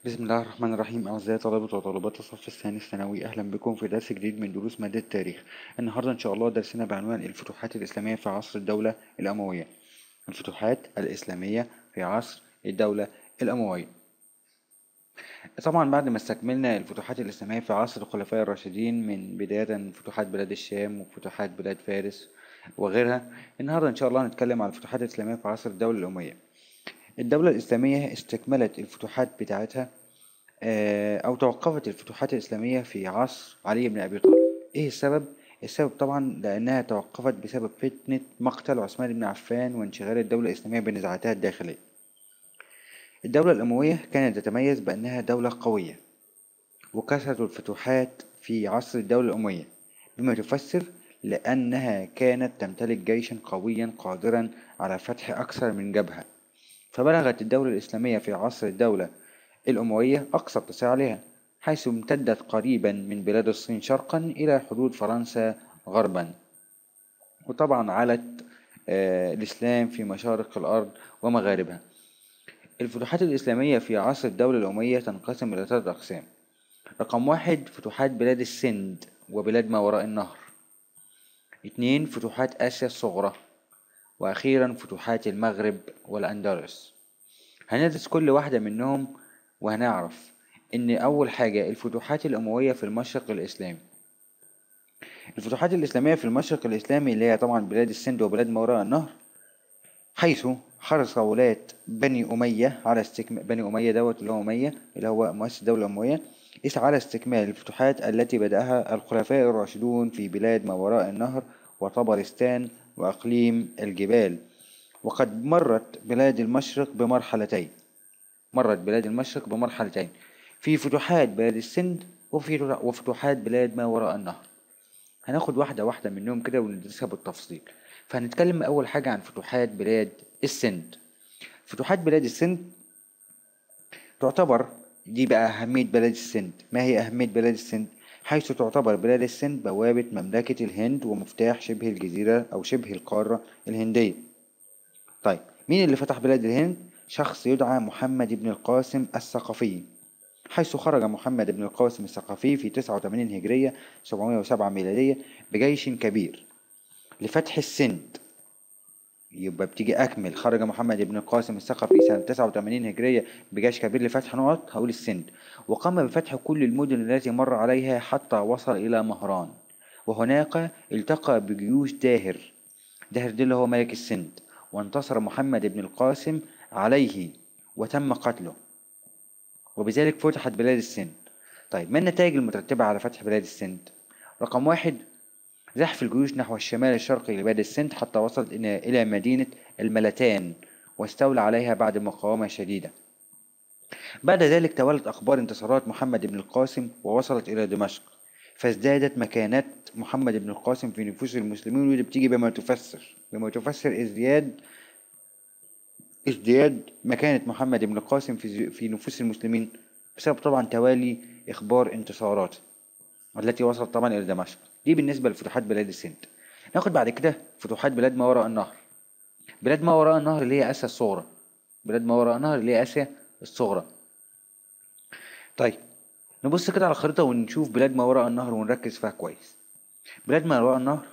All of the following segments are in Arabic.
بسم الله الرحمن الرحيم. أعزائي طلبة وطالبات الصف الثاني الثانوي، أهلا بكم في درس جديد من دروس مادة التاريخ. النهاردة إن شاء الله درسنا بعنوان الفتوحات الإسلامية في عصر الدولة الأموية. الفتوحات الإسلامية في عصر الدولة الأموية. طبعا بعد ما استكملنا الفتوحات الإسلامية في عصر الخلفاء الراشدين، من بداية فتوحات بلاد الشام وفتوحات بلاد فارس وغيرها، النهاردة إن شاء الله هنتكلم عن الفتوحات الإسلامية في عصر الدولة الأموية. الدولة الإسلامية استكملت الفتوحات بتاعتها، أو توقفت الفتوحات الإسلامية في عصر علي بن أبي طالب. إيه السبب؟ السبب طبعا لأنها توقفت بسبب فتنة مقتل عثمان بن عفان وانشغال الدولة الإسلامية بنزاعاتها الداخلية. الدولة الأموية كانت تتميز بأنها دولة قوية، وكثرت الفتوحات في عصر الدولة الأموية بما تفسر لأنها كانت تمتلك جيشا قويا قادرا على فتح أكثر من جبهة. فبلغت الدولة الإسلامية في عصر الدولة الأموية أقصى اتساع لها، حيث امتدت قريبا من بلاد الصين شرقا إلى حدود فرنسا غربا. وطبعا علت الإسلام في مشارق الأرض ومغاربها. الفتوحات الإسلامية في عصر الدولة الأموية تنقسم إلى 3 أقسام. رقم 1 فتوحات بلاد السند وبلاد ما وراء النهر. 2 فتوحات آسيا الصغرى. وأخيرا فتوحات المغرب والأندلس. هندرس كل واحدة منهم، وهنعرف إن أول حاجة الفتوحات الأموية في المشرق الإسلامي. الفتوحات الإسلامية في المشرق الإسلامي اللي هي طبعا بلاد السند وبلاد ما وراء النهر، حيث حرص ولاة بني أمية على استكمال بني أمية دوت اللي هو أمية اللي هو مؤسس الدولة الأموية، يسعى على استكمال الفتوحات التي بدأها الخلفاء الراشدون في بلاد ما وراء النهر وطبرستان وأقليم الجبال. وقد مرت بلاد المشرق بمرحلتين في فتوحات بلاد السند وفتوحات بلاد ما وراء النهر. هناخد واحدة واحدة منهم كده وندرسها بالتفصيل. فهنتكلم أول حاجة عن فتوحات بلاد السند. فتوحات بلاد السند تعتبر، دي بقى أهمية بلاد السند. ما هي أهمية بلاد السند؟ حيث تعتبر بلاد السند بوابة مملكة الهند ومفتاح شبه الجزيرة أو شبه القارة الهندية. طيب، مين اللي فتح بلاد الهند؟ شخص يدعى محمد بن القاسم الثقفي، حيث خرج محمد بن القاسم الثقفي في 89 هجرية 707 ميلادية بجيش كبير لفتح السند. يبقى بتيجي أكمل، خرج محمد بن القاسم الثقفي سنة 89 هجرية بجيش كبير لفتح نقط هقول السند، وقام بفتح كل المدن التي مر عليها حتى وصل إلى مهران. وهناك التقى بجيوش داهر دي اللي هو ملك السند، وانتصر محمد بن القاسم عليه وتم قتله، وبذلك فتحت بلاد السند. طيب، ما النتائج المترتبة على فتح بلاد السند؟ رقم 1 زحف الجيوش نحو الشمال الشرقي لبلاد السند حتى وصلت إلى مدينة الملتان، واستولى عليها بعد مقاومة شديدة. بعد ذلك توالت أخبار انتصارات محمد بن القاسم ووصلت إلى دمشق، فازدادت مكانة محمد بن القاسم في نفوس المسلمين، واللي بتيجي بما تفسر ازدياد مكانة محمد بن القاسم في نفوس المسلمين، بسبب طبعا توالي إخبار انتصاراته التي وصلت طبعا إلى دمشق. دي بالنسبة لفتوحات بلاد السند. ناخد بعد كده فتوحات بلاد ما وراء النهر. بلاد ما وراء النهر اللي هي آسيا الصغرى. بلاد ما وراء النهر اللي هي آسيا الصغرى. طيب، نبص كده على الخريطة ونشوف بلاد ما وراء النهر ونركز فيها كويس. بلاد ما وراء النهر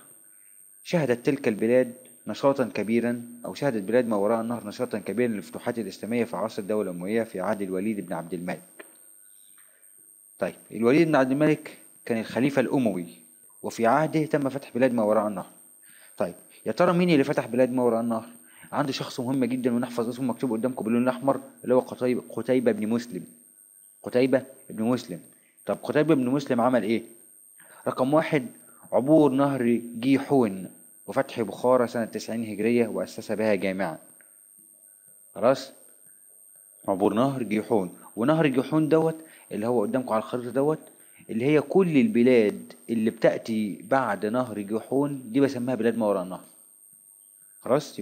شهدت تلك البلاد نشاطا كبيرا، أو شهدت بلاد ما وراء النهر نشاطا كبيرا للفتوحات الإسلامية في عصر الدولة الأموية في عهد الوليد بن عبد الملك. طيب، الوليد بن عبد الملك كان الخليفة الأموي، وفي عهده تم فتح بلاد ما وراء النهر. طيب، يا ترى مين اللي فتح بلاد ما وراء النهر؟ عنده شخص مهم جدا، ونحفظ اسمه مكتوب قدامكم باللون الأحمر، اللي هو قتيبة بن مسلم. قتيبة بن مسلم. طب قتيبة بن مسلم عمل إيه؟ رقم 1 عبور نهر جيحون وفتح بخارى سنة 90 هجرية وأسس بها جامعا. خلاص، عبور نهر جيحون. ونهر جيحون دوت اللي هو قدامكم على الخريطة دوت، اللي هي كل البلاد اللي بتأتي بعد نهر جيحون دي بسميها بلاد ما وراء النهر. خلاص،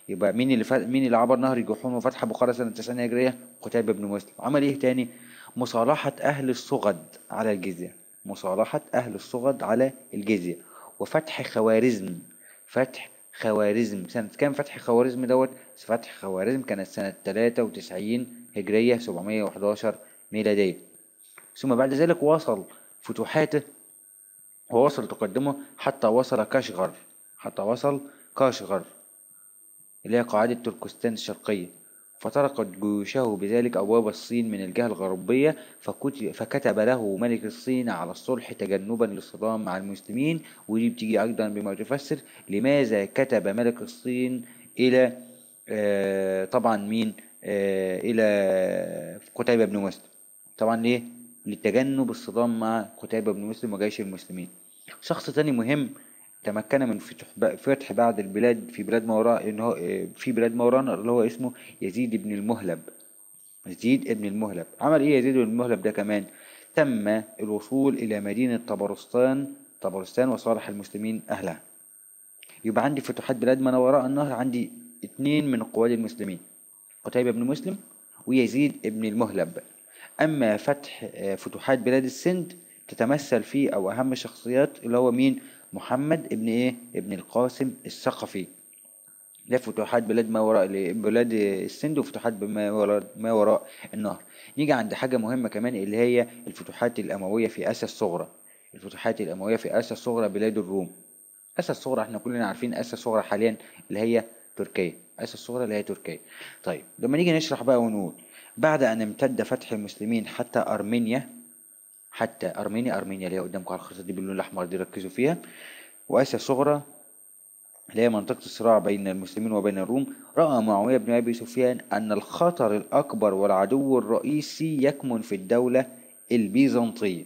يبقى مين اللي عبر نهر جيحون وفتح بخارى سنة 90 هجرية؟ قتيبة بن مسلم. عمل ايه تاني؟ مصالحة أهل الصغد على الجزية. مصالحة أهل الصغد على الجزية. وفتح خوارزم. فتح خوارزم سنة كام فتح خوارزم دوت؟ فتح خوارزم كانت سنة 93 هجرية 711 ميلادية. ثم بعد ذلك واصل فتوحاته ووصل تقدمه حتى وصل كاشغر اللي هي قاعدة تركستان الشرقية، فطرقت جيوشه بذلك أبواب الصين من الجهة الغربية، فكتب له ملك الصين على الصلح تجنبا للصدام مع المسلمين. ودي بتيجي أيضا بما تفسر لماذا كتب ملك الصين إلى طبعا مين، إلى قتيبة بن مسلم. طبعا ليه؟ لتجنب الصدام مع قتيبة بن مسلم وجيش المسلمين. شخص تاني مهم تمكن من فتح بعض البلاد في بلاد ما وراء ان هو في بلاد ما وراءنا، اللي هو اسمه يزيد بن المهلب. يزيد بن المهلب عمل ايه يزيد بن المهلب ده كمان؟ تم الوصول الى مدينة طبرستان وصالح المسلمين اهلها. يبقى عندي فتوحات بلاد ما وراء النهر، عندي اتنين من قواد المسلمين، قتيبة بن مسلم ويزيد بن المهلب. اما فتح فتوحات بلاد السند تتمثل فيه او اهم الشخصيات اللي هو مين؟ محمد ابن ايه؟ ابن القاسم الثقفي. ده فتوحات بلاد ما وراء بلاد السند وفتوحات ما وراء النهر. نيجي عند حاجة مهمة كمان اللي هي الفتوحات الأموية في آسيا الصغرى. الفتوحات الأموية في آسيا الصغرى بلاد الروم. آسيا الصغرى احنا كلنا عارفين آسيا الصغرى حاليا اللي هي تركيا. آسيا الصغرى اللي هي تركيا. طيب لما نيجي نشرح بقى ونقول بعد أن امتد فتح المسلمين حتى أرمينيا، أرمينيا اللي هي قدامكم على الخريطة دي باللون الأحمر دي، ركزوا فيها. وآسيا الصغرى اللي هي منطقة الصراع بين المسلمين وبين الروم. رأى معاوية بن أبي سفيان أن الخطر الأكبر والعدو الرئيسي يكمن في الدولة البيزنطية،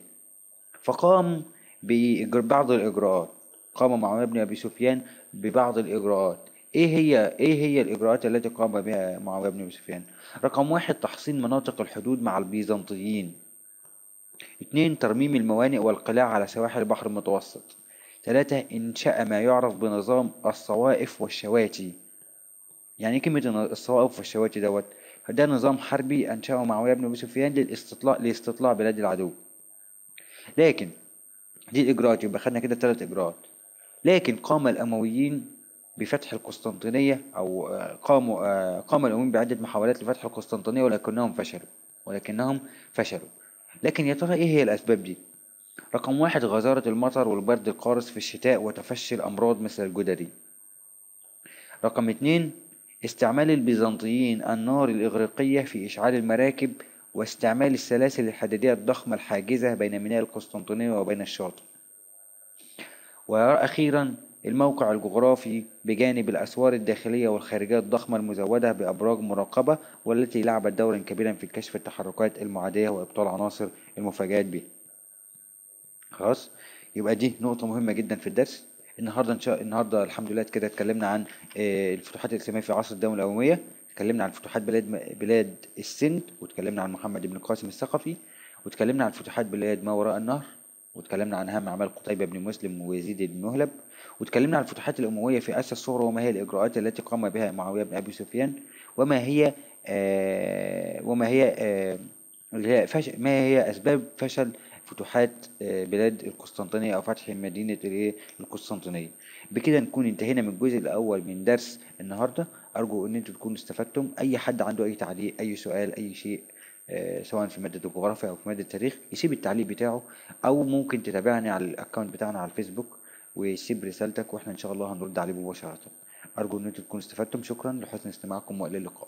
فقام ببعض الإجراءات. قام معاوية بن أبي سفيان ببعض الإجراءات. إيه هي الإجراءات التي قام بها معاوية بن أبي سفيان؟ رقم واحد: تحصين مناطق الحدود مع البيزنطيين. 2. ترميم الموانئ والقلاع على سواحل البحر المتوسط. 3. إنشاء ما يعرف بنظام الصوائف والشواتي. يعني كلمة الصوائف والشواتي دوت؟ ده نظام حربي أنشأه معاوية بن أبي سفيان لاستطلاع بلاد العدو. لكن دي الإجراءات، يبقى خدنا كده 3 إجراءات. لكن قام الأمويين بفتح القسطنطينية، أو قام الأمويين بعدة محاولات لفتح القسطنطينية ولكنهم فشلوا. لكن يا ترى إيه هي الأسباب دي؟ رقم واحد: غزارة المطر والبرد القارس في الشتاء وتفشي الأمراض مثل الجدري. رقم 2: استعمال البيزنطيين النار الإغريقية في إشعال المراكب، واستعمال السلاسل الحديدية الضخمة الحاجزة بين ميناء القسطنطينية وبين الشاطئ. وأخيرا الموقع الجغرافي بجانب الأسوار الداخلية والخارجية الضخمة المزودة بأبراج مراقبة، والتي لعبت دورا كبيرا في كشف التحركات المعادية وإبطال عناصر المفاجآت به. خلاص، يبقى دي نقطة مهمة جدا في الدرس النهارده الحمد لله. كده اتكلمنا عن الفتوحات الإسلامية في عصر الدولة الأموية، اتكلمنا عن فتوحات بلاد السند، واتكلمنا عن محمد بن القاسم الثقفي، واتكلمنا عن فتوحات بلاد ما وراء النهر، واتكلمنا عن أهم أعمال قتيبة بن مسلم ويزيد بن مهلب، واتكلمنا عن الفتوحات الأموية في آسيا الصغرى وما هي الإجراءات التي قام بها معاوية بن أبي سفيان، وما هي آه وما هي آه ما هي أسباب فشل فتوحات بلاد القسطنطينية أو فتح مدينة القسطنطينية. بكده نكون انتهينا من الجزء الأول من درس النهاردة. أرجو أن انتم تكونوا استفدتم. أي حد عنده أي تعليق، أي سؤال، أي شيء، سواء في مادة الجغرافيا أو في مادة التاريخ، يسيب التعليق بتاعه، أو ممكن تتابعني على الأكونت بتاعنا على الفيسبوك ويسيب رسالتك، وإحنا إن شاء الله هنرد عليه مباشرة. أرجو أن انتم تكونوا استفدتم. شكرا لحسن استماعكم وإلى اللقاء.